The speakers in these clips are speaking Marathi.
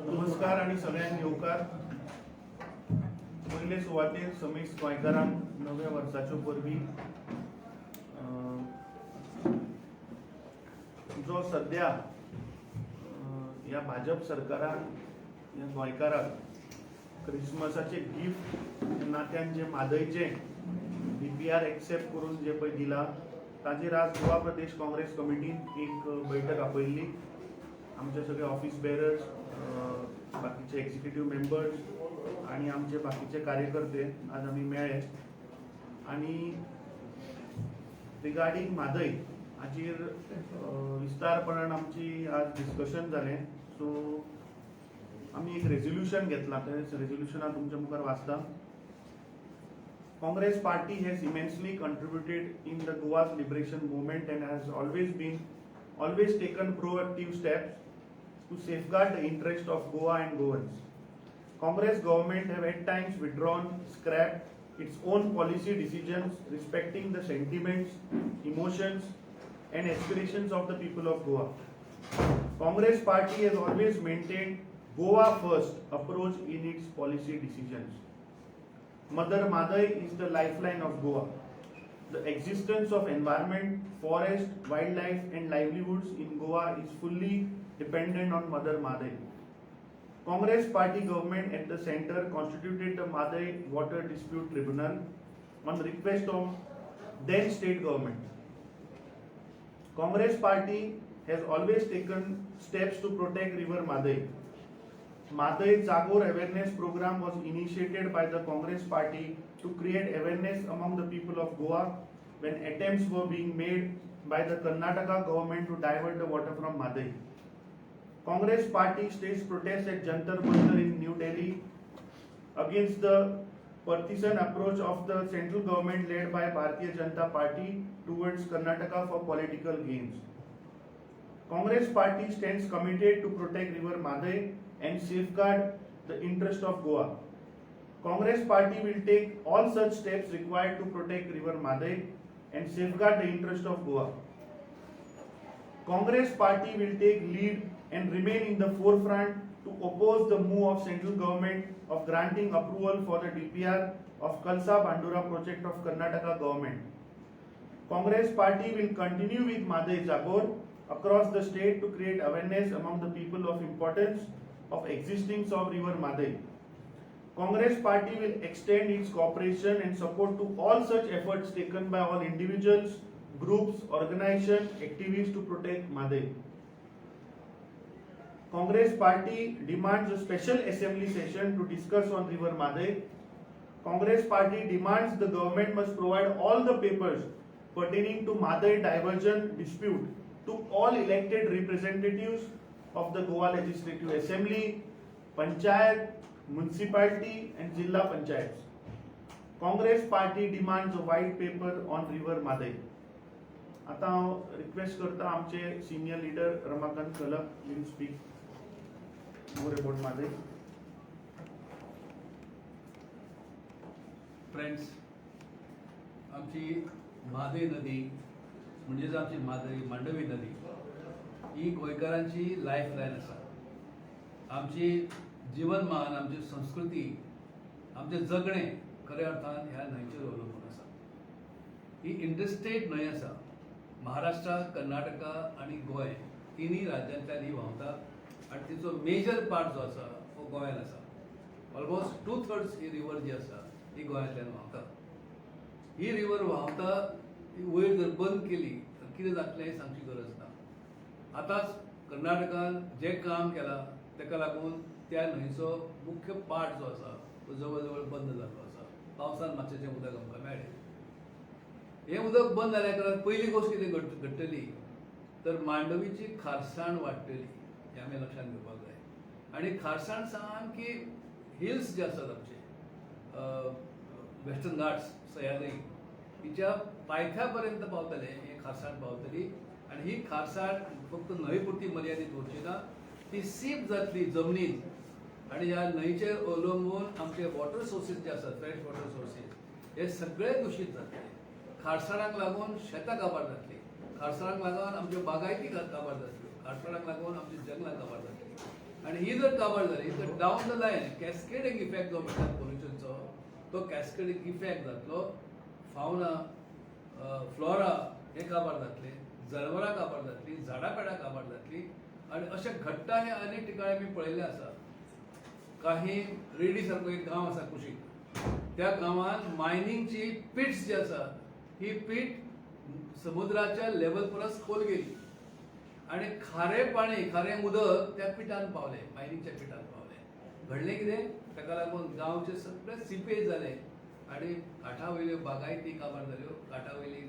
नमस्कार आणि सगळ्यांक येवकार. पयले सुवातेर समेश गोंयकारांक नव्या वर्साच्यो परबी. जो सध्या ह्या भाजप सरकारान ह्या गोंयकारांक क्रिसमसाचे गिफ्ट नात्यान जे मादयचे DPR एक्सेप्ट करून जे पळय दिला ताजेर आज गोवा प्रदेश काँग्रेस कमिटीन एक बैठक आपयल्ली. आमचे सगळे ऑफिस बेरर्स, बाकीचे एक्झिक्युटिव्ह मेंबर्स आणि आमचे बाकीचे कार्यकर्ते आज आम्ही मेळ्ळे आणि रिगार्डिंग म्हादय हाचेर विस्तारपणान आमची आज डिस्कशन जालें. सो आमी एक रेझोल्युशन घेतला. त्या रेझोल्युशनान तुमच्या मुखार वाचता. Congress party has immensely contributed in the Goa's liberation movement and has always taken proactive steps to safeguard the interest of Goa and Goans. Congress government have at times withdrawn, scrapped its own policy decisions respecting the sentiments, emotions and aspirations of the people of Goa. Congress party has always maintained Goa first approach in its policy decisions. Mother Madai is the lifeline of Goa. The existence of environment, forest, wildlife and livelihoods in Goa is fully dependent on Mother Madai. Congress party government at the center constituted the Madai Water Dispute Tribunal on request of then state government. Congress party has always taken steps to protect river Madai. Madai Jagor awareness program was initiated by the Congress party to create awareness among the people of Goa when attempts were being made by the Karnataka government to divert the water from Madai. Congress party staged protests at Jantar Mantar in New Delhi against the partisan approach of the central government led by Bharatiya Janata Party towards Karnataka for political gains. Congress party stands committed to protect river Madai and safeguard the interest of Goa. Congress party will take all such steps required to protect river Madai and safeguard the interest of Goa. Congress party will take lead and remain in the forefront to oppose the move of central government of granting approval for the DPR of Kalsa Bandura project of Karnataka government. Congress party will continue with Madai Jagor across the state to create awareness among the people of importance of existence of river Madai. Congress party will extend its cooperation and support to all such efforts taken by all individuals, groups, organizations, activists to protect Madai. Congress party demands a special assembly session to discuss on river Madai. Congress party demands the government must provide all the papers pertaining to Madai diversion dispute to all elected representatives of the Goa Legislative Assembly, Panchayat, Municipality and Jilla Panchayats. Congress party demands a white paper on river Madai. आता हांव रिक्वेस्ट करता आमचे senior leader Ramakant Kalap will speak more about Madai. Friends, आमची म्हादय नदी म्हणजेच आमची मांडवी नदी ही गोंयकारांची लायफलायन आसा. आमची जीवनमान, आमची संस्कृती, आमचे जगणे खऱ्या अर्थान ह्या न्हंयचेर अवलंबून आसा. ही इंटरस्टेट न्हंय आसा. महाराष्ट्र, कर्नाटका आणि गोंय तिनूय राज्यांतल्यान ही व्हांवता आनी तिचो मेजर पार्ट जो आसा तो गोंयांत आसा. ऑलमोस्ट 2/3 ही रिवर जी आसा ही गोंयांतल्यान व्हांवता. ही रिवर व्हांवता, ही वयर जर बंद केली तर कितें जातलें हें सांगची गरज ना. आतांच कर्नाटकान जे काम केलां ताका लागून त्या न्हंयचो मुख्य पार्ट जो आसा तो जवळ जवळ बंद जाल्लो आसा. पावसान मातशें उदक आमकां मेळ्ळें. हें उदक बंद जाल्या कारणान पयली गोश्ट कितें घडटली तर मांडवीची खारसाण वाडटली हें आमी लक्षांत घेवपाक जाय. आनी खारसाण सामकी हिल्स जे आसात आमचे वेस्टर्न घाट्स, सह्याद्री हिच्या पायथ्या पर्यंत पावतले ही खारसाण पावतली. आणि ही खारसाण फक्त न्हंय पुरती मर्यादित उरची ना, ती सीप जातली जमनीत. आणि ह्या न्हंयचेर अवलंबून आमचे वॉटर सोर्सीस जे आसात, फ्रेश वॉटर सोर्सीस, हे सगळे दूषित जातले. खारसाणाक लागून शेतां काबार जातली. खारसणाक लागून आमच्यो बागायती काबार जातल्यो, खारसणाक लागून आमची जंगलां काबार जातली आनी ही जर काबार जाली तर down the line cascading effect जो म्हणटा पोल्युशनचो तो कॅस्केडिंग इफेक्ट जातलो. फावना फ्लोरा हे काबार जातले, जनावरां काबार जातली, झाडां पेडां काबार जातली आनी अशें घडटा हे अनेक ठिकाणी आमी पळयल्लें आसा. काही रेडी सारको एक गांव आसा कुशीक, त्या गांवांत मायनिंगची पिट्स जी आसा ही पीट समुद्राच्या लेवल परस खोल गेली आणि खारें पाणी खारें उदक त्या पिठान पावलें, मायनिंगच्या पिठान पावलें. घडलें कितें? ताका लागून गांवचे सगळे सिपेज जाले आनी काठावयल्यो बागायती काबार जाल्यो, काठावयलीं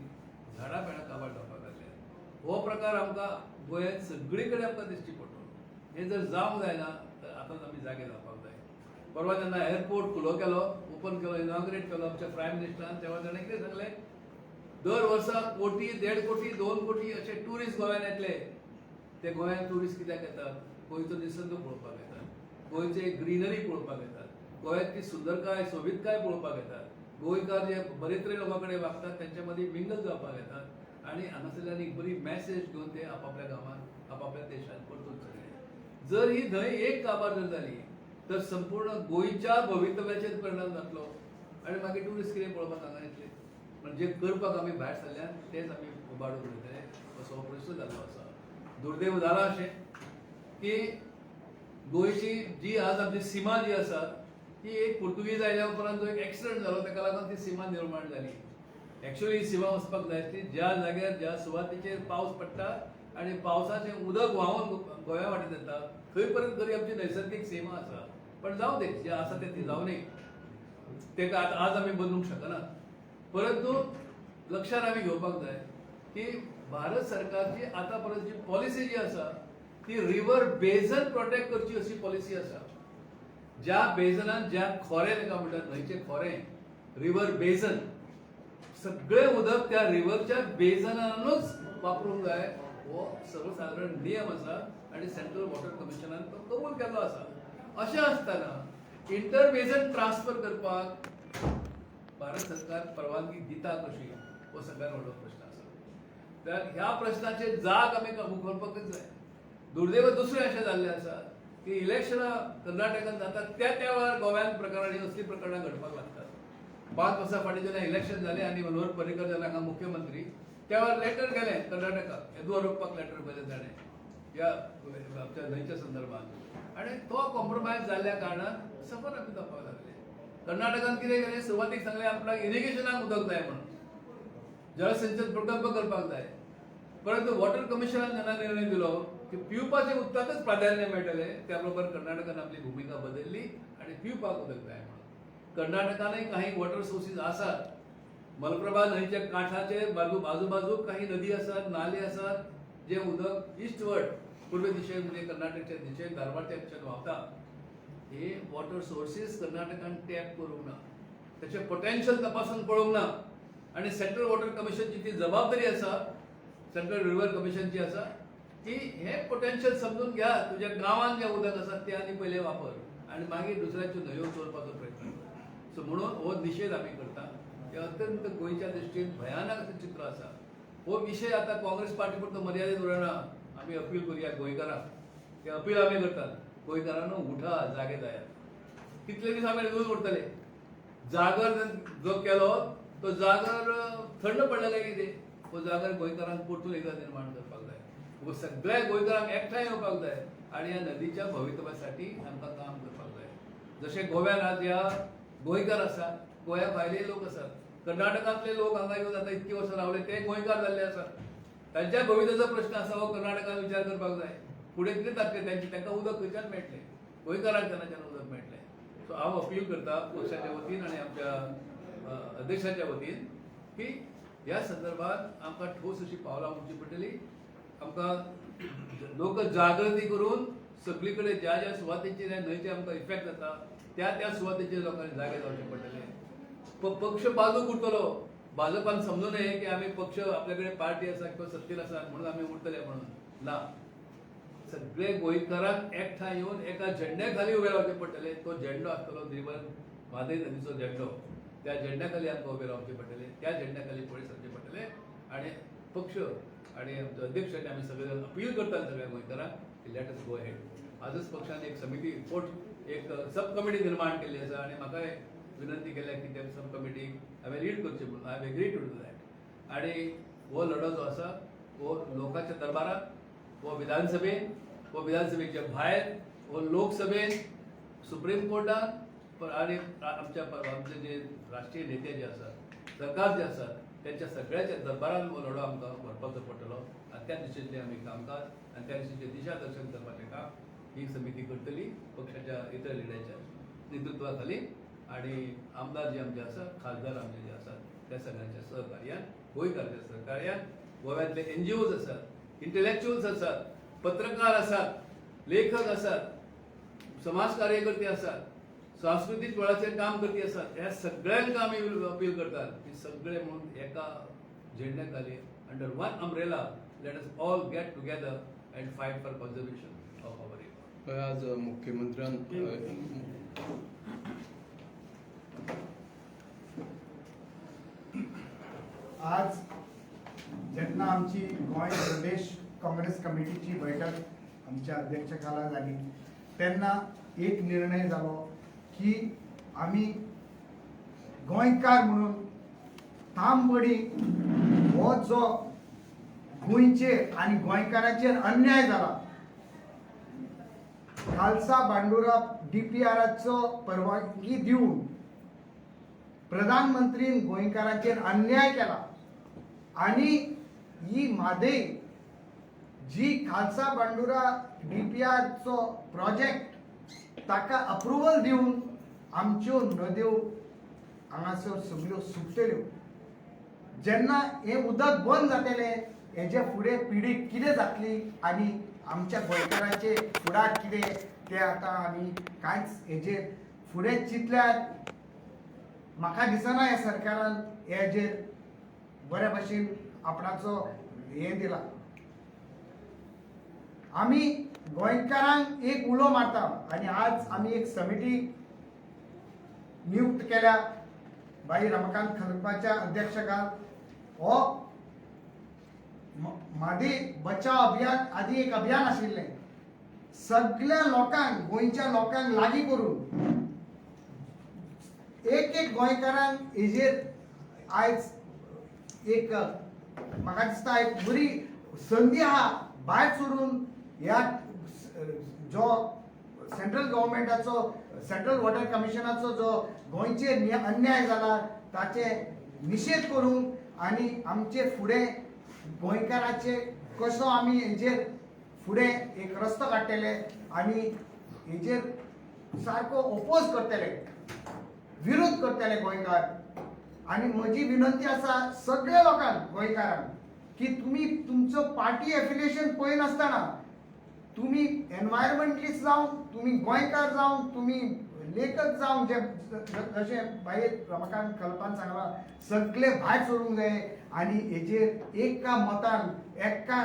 झाडां पेडां काबार जावपाक लागले. हो प्रकार आमकां गोंयांत सगळे कडेन आमकां दिश्टी पडटलो. हे जर जावंक जायना तर आतांच आमी जागे जावपाक जाय. परवा जेन्ना एअरपोर्ट खुलो केलो, ओपन केलो, इनॉग्रेट केलो आमच्या प्रायम मिनिस्टरान, तेव्हा ताणें कितें सांगलें? दर वर्सा 1 कोटी, 1.5 कोटी, 2 कोटी असे टुरिस्ट गोंयांत येतले. ते गोंयांत टुरिस्ट कित्याक येतात? गोंयचो निसर्ग पळोवपाक येतात, गोंयचे ग्रीनरी पळोवपाक येतात, गोंयांतली सुंदरकाय सोबीतकाय पळोवपाक येतात. गोंयकार जे बरे तरेन लोकां कडेन वागतात त्यांच्या मदीं मिंगल जावपाक येतात आनी हांगासरल्यान एक बरी मॅसेज घेवन ते आपापल्या गांवांत आपापल्या देशांत परतून सगळे. जर ही न्हंय एक काबार जर जाली तर संपूर्ण गोंयच्या भवितव्याचेर परिणाम जातलो आनी मागीर टुरिस्ट कितें पळोवपाक हांगा येतले? म्हणजे करपाक आमी भायर सरल्यान तेच आमी उबाडून उडयतले असो हो प्रश्न जाल्लो आसा. दुर्दैव जालां अशें की गोंयची जी आज आमची सीमा जी आसा ती एक पुर्तुगीज आयल्या उपरांत जो एक एक्सिडंट जालो ताका लागून ती सीमा निर्माण जाली. एक्चुअली ही सीमा वचपाक जाय आसली ज्या जाग्यार ज्या सुवातेचेर पावस पडटा आनी पावसाचें उदक व्हांवून गोंया वाटेन येता थंय पर्यंत तरी आमची नैसर्गीक सीमा आसा. पण जावं दे, जे आसा ते ती जावं न्ही, तेका आज आमी बदलूंक शकना. परंतु लक्षात आमी घेवपाक जाय की भारत सरकारची आतां परत जी पॉलिसी जी आसा ती रिव्हर बेजन प्रोटेक्ट करची अशी पॉलिसी आसा. ज्या बेजनान ज्या खोरें ताका म्हणटात न्हंयचें खोरें रिव्हर बेजन, सगळें उदक त्या रिव्हरच्या बेजनानूच वापरूंक जाय हो सर्वसाधारण नियम आसा आनी सेंट्रल वॉटर कमिशनान तो कबूल केल्लो आसा. अशें आसतना इंटर बेजन ट्रान्सफर करपाक भारत सरकार परवानगी दिता कशी हो सगळ्यात व्हडलो प्रश्न आसा. तर ह्या प्रश्नाचेर जाग आमी करपाकच जाय. दुर्दैव दुसरें अशें जाल्लें आसा की इलेक्शनां कर्नाटकांत जातात त्या वेळार गोव्यात प्रकारांनी असली प्रकरणां घडपाक लागतात. 5 वर्सां फाटीं जेन्ना इलेक्शन जालें आनी मनोहर पर्रीकर जेन्ना हांगा मुख्यमंत्री त्या वेळार लेटर गेलें कर्नाटकाक, येदो रोखपाक लेटर बरयलें ताणें ह्या आमच्या न्हंयच्या संदर्भात आनी तो कॉम्प्रोमायज जाल्ल्या कारणान सफर आमी जावपाक लागले. कर्नाटकान कितें केलें? सुरवातीक सांगलें आपल्याक इरिगेशनाक उदक जाय म्हणून, जलसिंचन प्रकल्प करपाक जाय. परंतु वॉटर कमिशनान जेन्ना निर्णय दिलो की पिवपाचें उदकाकच प्राधान्य मेळटलें, त्या बरोबर कर्नाटकान आपली भुमिका बदलली आनी पिवपाक उदक जाय म्हणून. कर्नाटकानय काही वॉटर सोर्सीस आसात. मलप्रभा न्हंयच्या काठाचेर बाजूबाजूक काही नदी आसात, नाले आसात, जे उदक इस्टवर्ड पूर्व दिशेन म्हणजे कर्नाटकच्या दिशेन धारवाडच्या दिशेन व्हांवता. हे वॉटर सोर्सीस कर्नाटकान टॅप करूंक ना, त्याचे पोटेन्शियल तपासून पळोवंक ना आनी सेंट्रल वॉटर कमिशनची ती जबाबदारी आसा, सेंट्रल रिव्हर कमिशनची आसा की हे पोटेन्शियल समजून घ्या, तुज्या गांवांत जे उदक आसा ते आनी पयलें वापर आनी मागीर दुसऱ्याच्यो न्हंयो चोरपाचो प्रयत्न कर. सो म्हणून हो निशेध आमी करता. हे अत्यंत गोंयच्या दृश्टीन भयानक असं चित्र आसा. हो विशय आता काँग्रेस पार्टी पुरतो मर्यादित उरना. आमी अपील करूया गोंयकारांक, ते अपील आमी करतात. गोंयकारांनो उठा, जागे जायात. कितले दीस आमी दूध उरतले? जागर जो केलो तो जागर थंड पडलेले कितें? हो जागर गोंयकारांक परतून एकदा निर्माण करपाक जाय. वो सगळ्या गोंयकारांक एकठांय येवपाक जाय आनी ह्या नदीच्या भवितव्यासाठी आमकां काम करपाक जाय. जशे गोव्यान आज ह्या गोंयकार आसात, गोंया भायले लोक आसात, कर्नाटकांतले लोक हांगा येवन आतां इतकी वर्सां रावले ते गोंयकार जाल्ले आसात. तांच्या भवितव्याचो प्रश्न आसा, हो कर्नाटकान विचार करपाक जाय. फुडें कितें जातलें तांकां उदक खंयच्यान मेळटलें? गोंयकारांक केन्नाच्यान उदक मेळटलें? सो हांव अपील करता पक्षाच्या वतीन आनी आमच्या अध्यक्षाच्या वतीन की ह्या संदर्भात आमकां ठोस अशी पावलां उचलची पडटली. आमकां लोक जागृती करून सगळी कडेन ज्या ज्या सुवातेचेर न्हंयचे आमकां इफेक्ट जाता त्या सुवातेचेर लोकांनी जागे जावचे पडटले. पक्ष बाजूक उरतलो. भाजपान समजूं नये की आमी पक्ष आपल्या कडेन पार्टी आसा किंवा सत्तेर आसा म्हणून आमी उरतले म्हणून. ना, सगळे गोंयकारांक एकठांय येवन एका झेंड्या खाली उबे रावचे पडटले. तो झेंडो आसतलो रिव्हर म्हादय नदीचो झेंडो. त्या झेंड्या खाली आमकां उबे रावचे पडटले, त्या झेंड्या खाली फुडें सरचे पडटले आनी पक्ष आणि आमच्या अध्यक्षांनी आम्ही सगळे अपील करतात सगळ्या गोंयकारांक लेट अस गो हेड. आजच पक्षान एक समिती एक सब कमिटी निर्माण केल्ली आसा आनी म्हाका विनंती केल्या की त्या सब कमिटीक हांवें लीड करचें म्हणून I have agree to do that. आनी हो लढो जो आसा हो लोकांच्या दरबारात, हो विधानसभेन, हो विधानसभेच्या भायर, हो लोकसभेन, सुप्रीम कोर्टात आणि आमचे जे राष्ट्रीय नेते जे आसात, सरकार जे आसा त्यांच्या सगळ्याच्या दरबारात हो लढो आमकां व्हरपाचो पडटलो आनी त्या दिशेंतलें आमी कामकाज आनी त्या दिशेचें दिशादर्शन करपाचें काम ही समिती करतली पक्षाच्या इतर लिडराच्या नेतृत्वा खाली. आणि आमदार जे आमचे आसा, खासदार आमचे जे आसात त्या सगळ्यांच्या सहकार्यान, गोंयकारांच्या सहकार्यान, गोव्यातले NGOs आसात, इंटलेक्च्युअल्स आसात, पत्रकार आसात, लेखक आसात, समाज कार्यकर्ते आसात, सांस्कृतिक वेळाचेर काम करपी आसात, ह्या सगळ्यांक आमी अपील करतात की सगळे म्हणून एका झेंड्या खाली under one umbrella let us all get together and fight for conservation of our river. आज मुख्यमंत्र्यान आज जेन्ना आमची गोंय प्रदेश काँग्रेस कमिटीची बैठक आमच्या अध्यक्षाखाला जाली तेन्ना एक निर्णय जालो की आमी गोंयकार म्हणून तांबडी हो जो गोंयचेर आनी गोंयकारांचेर अन्याय जाला, खालसा बांडोरा DPRचो परवानगी दिवन प्रधानमंत्रीन गोंयकारांचेर अन्याय केला आणि ही म्हादय जी खालसा बांडोरा DPRचो प्रोजेक्ट ताका अप्रुवल दिवन आमच्यो नद्यो हांगासर सगळ्यो सुकतल्यो. जेन्ना हे उदक बंद जातलें हेजे फुडें पिढी कितें जातली आनी आमच्या गोंयकारांचे फुडार कितें ते आतां आमी कांयच हेजेर फुडें चिंतल्यार म्हाका दिसना ह्या सरकारान हेजेर बऱ्या भशेन आपणाचो हे दिला. आमी गोंयकारांक एक उलो मारता आनी आज आमी एक समिती नियुक्त केल्या भाई रमाकांत खलपाच्या अध्यक्षकाल. हो म्हादय बचाव अभियान आदी एक अभियान आशिल्लें सगळ्या लोकांक गोंयच्या लोकांक लागीं करून एक गोंयकारांक हेजेर आयज एक म्हाका दिसता एक बरी संदी आहा भायर सरून ह्या जो सेंट्रल गव्हर्मेंटाचो सेंट्रल वॉटर कमिशनाचो जो गोंयचेर अन्याय जाला ताचे निशेध करून आनी आमचे फुडें गोंयकारांचे कसो आमी हेजेर फुडें एक रस्तो काडटले आनी हेजेर सारको ओपोज करतले, विरोध करतले गोंयकार. आनी म्हजी विनंती आसा सगळ्या लोकांक गोंयकारांक की तुमी तुमचो पार्टी एफिलिएशन पळयनासतना तुमी एनवायरमेंटलिस्ट जावन, तुमी गोंयकार जावन, तुमी लेखक जावन, जे जशें भाई रमाकांत खलपान सांगला सगळे भायर सोडूंक जाय आनी हेजेर एका मतान एका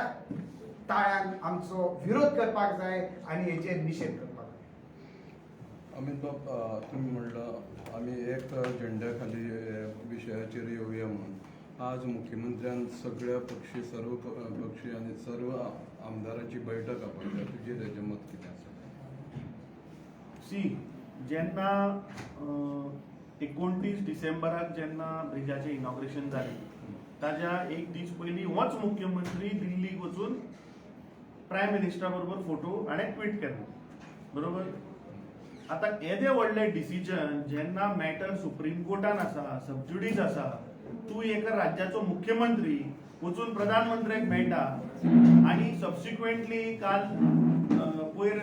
ताळ्यान आमचो विरोध करपाक जाय आनी हेजेर निशेध करपाक जाय. अमित बाब, तुम्ही म्हणलं आम्ही एक झेंड्या खाली विशयाचेर येवया म्हणून. आज मुख्यमंत्र्यान सगळ्या पक्षी, सर्व पक्षी आणि सर्व आमदारांची बैठक आपयल्या. तुजेर हेजें मत कितें आसा? सी जेन्ना 29 डिसेंबराक जेन्ना ब्रिजाचें इनॉग्रेशन जालें ताज्या एक दीस पयलीं होच मुख्यमंत्री दिल्लीक वचून प्रायम मिनिस्टरा बरोबर फोटो आनी ट्वीट केलो, बरोबर. आतां येदें व्हडलें डिसिजन जेन्ना मॅटर सुप्रीम कोर्टान आसा, सबज्युडीस आसा, तूं एका राज्याचो मुख्यमंत्री वचून प्रधानमंत्र्याक मेळटा आनी सबसिक्वेंटली काल पयर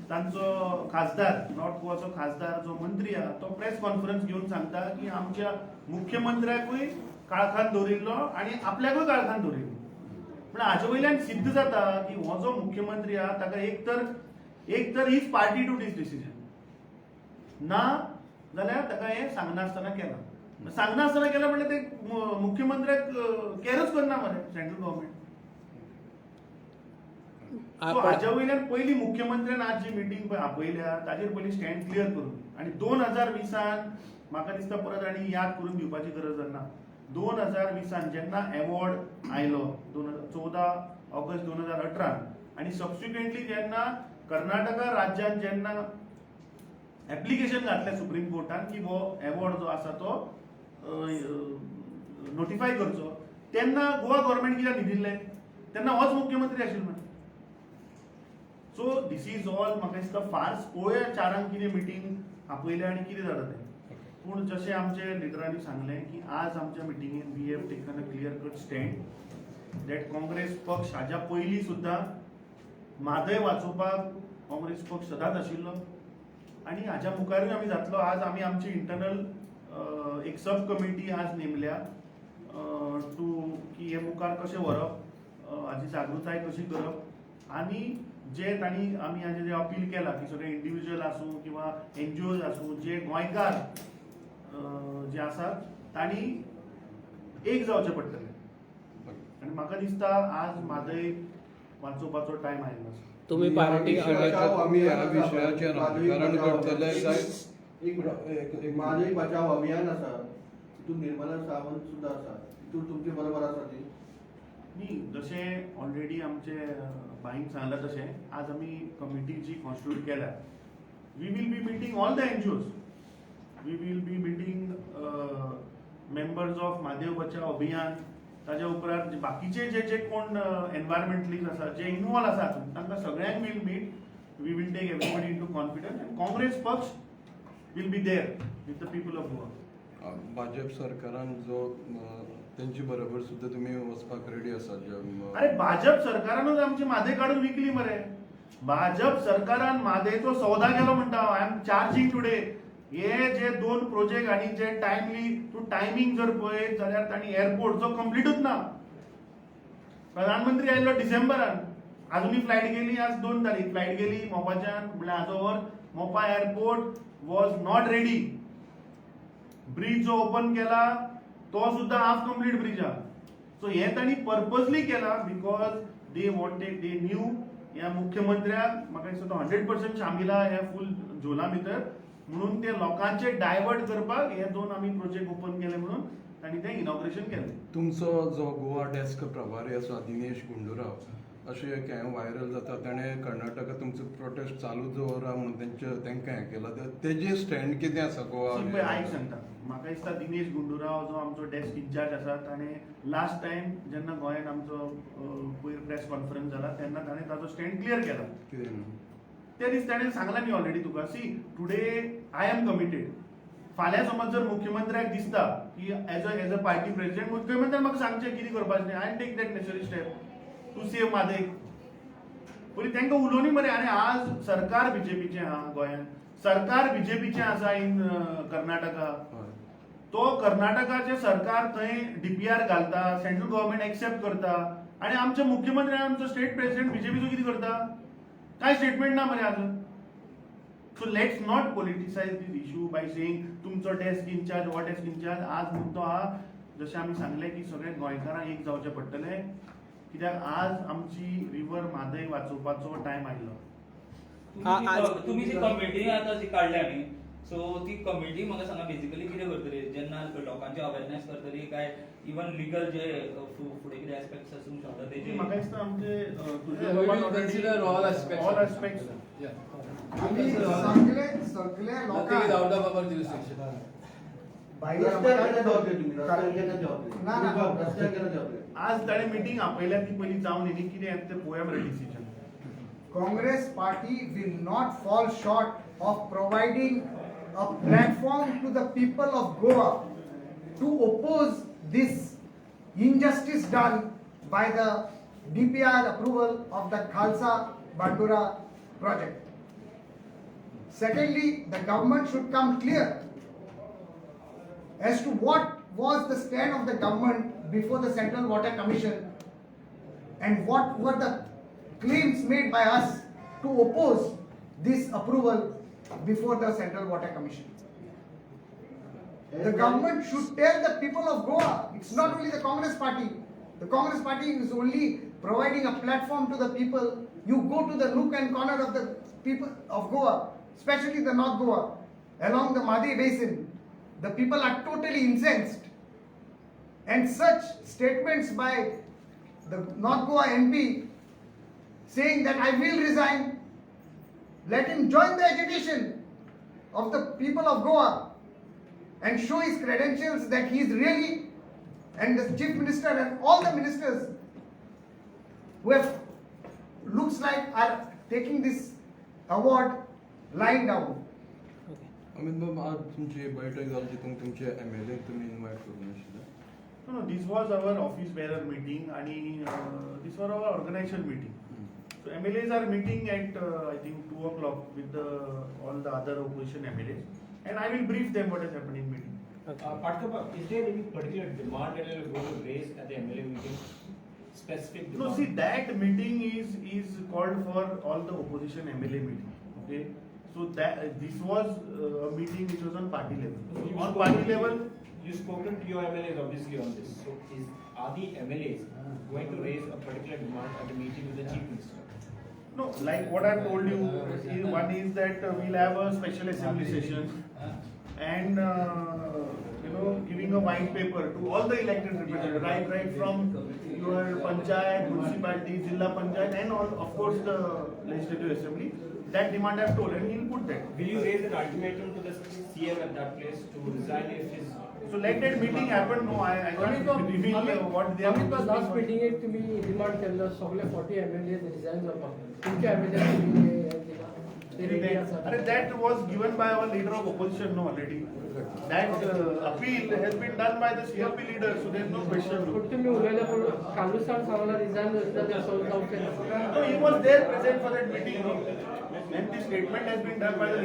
तांचो खासदार, नॉर्थ गोवाचो खासदार जो मंत्री आहा तो प्रेस कॉन्फरन्स घेवन सांगता की आमच्या मुख्यमंत्र्याकूय काळखांत दवरिल्लो आनी आपल्याकूय काळखांत दवरिल्लो. पूण हाचे वयल्यान सिद्ध जाता की हो जो मुख्यमंत्री आहा ताका एक तर हीच पार्टी टू दीस डिसिजन ना जाल्यार ताका हें सांगनासतना केलां. सांगनासतना केलां म्हणल्यार ते मुख्यमंत्र्याक केरच करना मरे सेंट्रल गव्हर्मेंट. सो हाच्या वयल्यान पयलीं मुख्यमंत्र्यान आज जी मिटींग पळय आपयल्या ताजेर पयलीं स्टँड क्लियर करून आनी 2020 म्हाका दिसता परत आनी याद करून दिवपाची गरज ना. 2020 जेन्ना अवॉर्ड आयलो 14 ऑगस्ट 2018 आणि सबसिक्वेंटली जेन्ना कर्नाटका राज्यान जेन्ना ऍप्लिकेशन घातलें सुप्रीम कोर्टान की हो अवॉर्ड जो आसा तो नोटिफाय करचो, तेन्ना गोवा गव्हर्नमेंट कित्याक न्हिदिल्लें? तेन्ना होच मुख्यमंत्री आशिल्लो. सो दिस इज ऑल म्हाका दिसता फार्स. पळोवया चारांक कितें मिटींग आपयलें आनी कितें जाता तें. पूण जशें आमचे लिडरांनी सांगलें की आज आमच्या मिटिंगेन we have taken a clear cut stand that Congress पक्ष हाज्या पयलीं सुद्दां म्हादय वाचोवपाक काँग्रेस पक्ष सदांच आशिल्लो आनी हाज्या मुखारूय आमी जातलो. आज आमी आमची इंटरनल एक सब कमिटी आज नेमल्या टू की हे मुखार कशें व्हरप, हाची जागृताय कशी करप आनी जे तांणी आमी हाजें जे अपील केलां की सगळे इंडिविज्युअल आसूं किंवा एनजीओज आसूं जे गोंयकार जे आसात तांणी एक जावचें पडटलें. आनी म्हाका दिसता आज म्हादय वाचोवपाचो टायम आयिल्लो आसा. तुम्ही पार्टी आम्ही ह्या विशयाचेर राजकारण करतले काय? एक म्हादय बचाव अभियान आसा, तितून निर्मला सावंत सुद्धा आसा, तितून तुमचे बरोबर आसा ती? न्ही, जशें ऑलरेडी आमचे बाईंक सांगलां तशें आज आमी कमिटी जी कॉन्स्टिट्यूट केल्या. We will be meeting all the NGOs. We will be meeting members of Mhadev Bachao Abhiyan. ताज्या उपरांत बाकीचे जे जे कोण एनवायरमेंटलिस्ट आसा जे इनवॉल्व आसा तांकां सगळ्यांक will meet. We will take everybody in to confidence and Congress पक्ष will be there with the people of Goa. भाजप सरकारान जो तेंचे बरोबर सुद्धा तुम्ही वचपाक रेडी आसात? अरे भाजप सरकारानूच आमची म्हादय काढून विकली मरे. भाजप सरकारान म्हादयचो सौदा केलो म्हणटा. I am charging today. हे जे 2 प्रोजेक्ट आणि जे टायमली तूं टायमींग जर पळयत जाल्यार तांणी एअरपोर्ट जो कंप्लीटूच ना. प्रधानमंत्री आयिल्लो डिसेंबरान, आजुनी फ्लायट गेली आज 2 तारीख फ्लायट गेली मोपाच्यान म्हळ्यार आज ओवर. मोपा airport was not ready. Bridge जो ओपन केला तो सुद्धा हाफ कंप्लीट ब्रिज हा. सो हे तांणी पर्पजली केला because they wanted, they knew ह्या मुख्यमंत्र्याक म्हाका दिसता तो 100% शामील आहा ह्या फूल झोला भितर. म्हणून ते लोकांचे डायवर्ट करपाक हे 2 आमी प्रोजेक्ट ओपन केले म्हणून तांणी तें इनॉग्रेशन केलें. तुमचो जो गोवा डेस्क प्रभारी आसा दिनेश गुंडूराव अशें काय व्हायरल जाता, ताणें कर्नाटका तुमचो प्रोटेस्ट चालू दवरा म्हणून तेंकां हें केलां. तेजें स्टँड कितें आसा गोवा? आयक सांगता. म्हाका दिसता दिनेश गुंडूराव जो आमचो डेस्क इंचार्ज आसा ताणें लास्ट टायम जेन्ना गोंयांत आमचो पयर प्रेस कॉन्फरन्स जाला तेन्ना ताणें ताजो स्टँड क्लियर केला. कितें? त्या दीस ताणें सांगलां न्ही ऑलरेडी तुका. See today I am committed. फाल्यां समज जर मुख्यमंत्र्याक दिसता की एज अ पार्टी प्रेसिडेंट मुख्यमंत्र्यान म्हाका सांगचें कितें करपाचें. I take that necessary step to save Mhadei. पयलीं तांकां उलोवनी मरे. आनी आज सरकार बीजेपीचें आहा गोंयांत. सरकार बीजेपीचें आसा इन कर्नाटका. तो कर्नाटकाचें सरकार थंय डीपीआर घालता, सेंट्रल गव्हर्नमेंट एक्सेप्ट करता आनी आमचे मुख्यमंत्री आनी आमचो स्टेट प्रेसिडेंट बीजेपीचो कितें करता? काय स्टेटमेंट ना मरे अजून. So let's not politicise this issue by saying तुमचो डेस्क इंचार्ज हो डेस्क इंचार्ज. आज मुद्दो हा जशें आमी सांगलें की सगळे गोंयकारांक एक जावचें पडटलें कित्याक आज आमची रिवर म्हादय वाचोवपाचो टायम आयिल्लो. तुम्ही जी कमिटी आता जी काढल्या न्ही, सो ती कमिटी म्हाका सांगा बेसिकली कितें करतली? जेन्ना लोकांची अवेरनेस करतली काय इवन लिगल जे फुडें कितें एस्पेक्ट्स आसूंक शकता तेजे? म्हाका दिसता आमचे consider all aspects. All aspects. आम्ही सगळे Nothing is out लोकांना of our jurisdiction. रस्त्यार केन्ना जबाबदारी तुम्ही? रस्त्यार केन्ना जबाबदारी? ना, ना. रस्त्यार केन्ना जबाबदारी? आज ताणें मिटींग आपयल्या ती पयलीं जावन येयली. कितें येता तें पळोवया मरे decision. Congress party will not fall short of providing a platform to the people of Goa to oppose this injustice done by the DPR approval of the Khalsa Bandura project. Secondly, the government should come clear as to what was the stand of the government before the Central Water Commission and what were the claims made by us to oppose this approval before the Central Water Commission. The government should tell the people of Goa, it's not only the Congress party. The Congress party is only providing a platform to the people. You go to the nook and corner of the people of Goa, especially the North Goa, along the Madhi Basin. The people are totally incensed. And such statements by the North Goa MP saying that I will resign, let him join the agitation of the people of Goa and show his credentials that he is really, and the chief minister and all the ministers who have looks like are taking this award lying down. Amit बाब आज तुमची बैठक जाली तितूंत तुमचे MLA तुम्ही इन्वाइट करून आशिल्ले. No, this was our office bearer meeting and this was our organization meeting. So MLAs are meeting at I think 2 o'clock with all the other opposition MLAs, and I will brief them what has happened in meeting. Patkappa, is there any particular demand that you are going to raise at the MLA meeting? Specific demand? No, see that meeting is called for all the opposition MLA meeting. Okay, so that this was a meeting which was on party level. So you On spoken party to- level, You've spoken to your MLAs obviously on this. So are the MLAs going to raise a particular demand at the meeting with the chief minister? no, like what I've told you, one is that we'll have a special assembly session and giving a white paper to all the elected representatives, right from your panchayat, municipality, Zilla Panchayat, and all, of course, the legislative assembly. That demand I've told, and he'll put that. Will you raise an ultimatum to the CM at that place to resign if his... So let that meeting happen. No, I can't reveal what they are. आम्ही लास्ट मिटिंग एक तुम्ही डिमांड केलं सगळे 40 MLA रिजाइन करपाक तुमच्या MLA तुम्ही ते रेडी आसा Arre, that was given by our leader of opposition, no, already. That appeal has been done by the CRP leader, so there's no question. पण तुम्ही उलयले पण कालुसार सामना रिजाइन करता ते सोल्व जावचे No, he was there present for that meeting, and the statement has been done by the